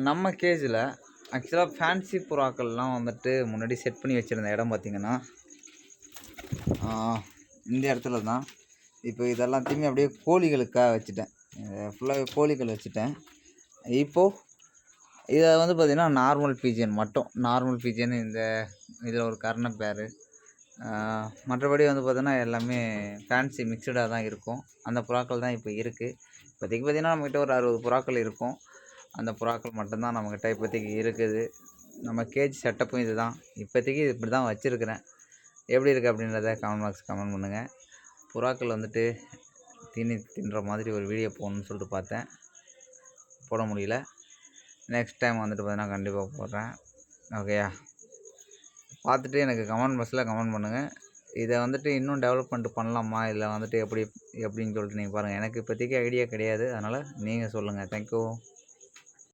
நம்ம கேஜில் ஆக்சுவலாக ஃபேன்சி புறாக்கள்லாம் வந்துட்டு முன்னாடி செட் பண்ணி வச்சுருந்த இடம் பார்த்திங்கன்னா இந்த இடத்துல தான். இப்போ இதெல்லாத்தையுமே அப்படியே கோழிகளுக்காக வச்சுட்டேன். ஃபுல்லாகவே கோழிகள் வச்சுட்டேன். இப்போது இதை வந்து பார்த்திங்கன்னா நார்மல் பீஜியன் மட்டும். நார்மல் பீஜியன் இந்த இதில் ஒரு கர்ண பேரு, மற்றபடி வந்து பார்த்தோன்னா எல்லாமே ஃபேன்சி மிக்சடாக தான் இருக்கும். அந்த புறாக்கள் தான் இப்போ இருக்குது. இப்போதைக்கு பார்த்திங்கன்னா நம்மக்கிட்ட ஒரு 60 புறாக்கள் இருக்கும். அந்த புறாக்கள் மட்டும்தான் நம்மக்கிட்ட இப்போதைக்கு இருக்குது. நம்ம கேஜ் செட்டப்பும் இது தான். இப்போதைக்கு இப்படி தான் வச்சுருக்கிறேன். எப்படி இருக்குது அப்படின்றத கமெண்ட் பண்ணுங்கள். புறாக்கள் வந்துட்டு தீனி தின்ற மாதிரி ஒரு வீடியோ போடணும்னு சொல்லிட்டு பார்த்தேன், போட முடியல. நெக்ஸ்ட் டைம் வந்துட்டு பார்த்தீங்கன்னா கண்டிப்பாக போடுறேன். ஓகேயா? பார்த்துட்டு எனக்கு கமெண்ட் பாக்ஸில் கமெண்ட் பண்ணுங்கள். இதை வந்துட்டு இன்னும் டெவலப்மெண்ட் பண்ணலாமா, இல்லை வந்துட்டு எப்படின்னு சொல்லிட்டு நீங்கள் பாருங்கள். எனக்கு இப்போதைக்கு ஐடியா கிடையாது. அதனால் நீங்கள் சொல்லுங்கள். தேங்க்யூ.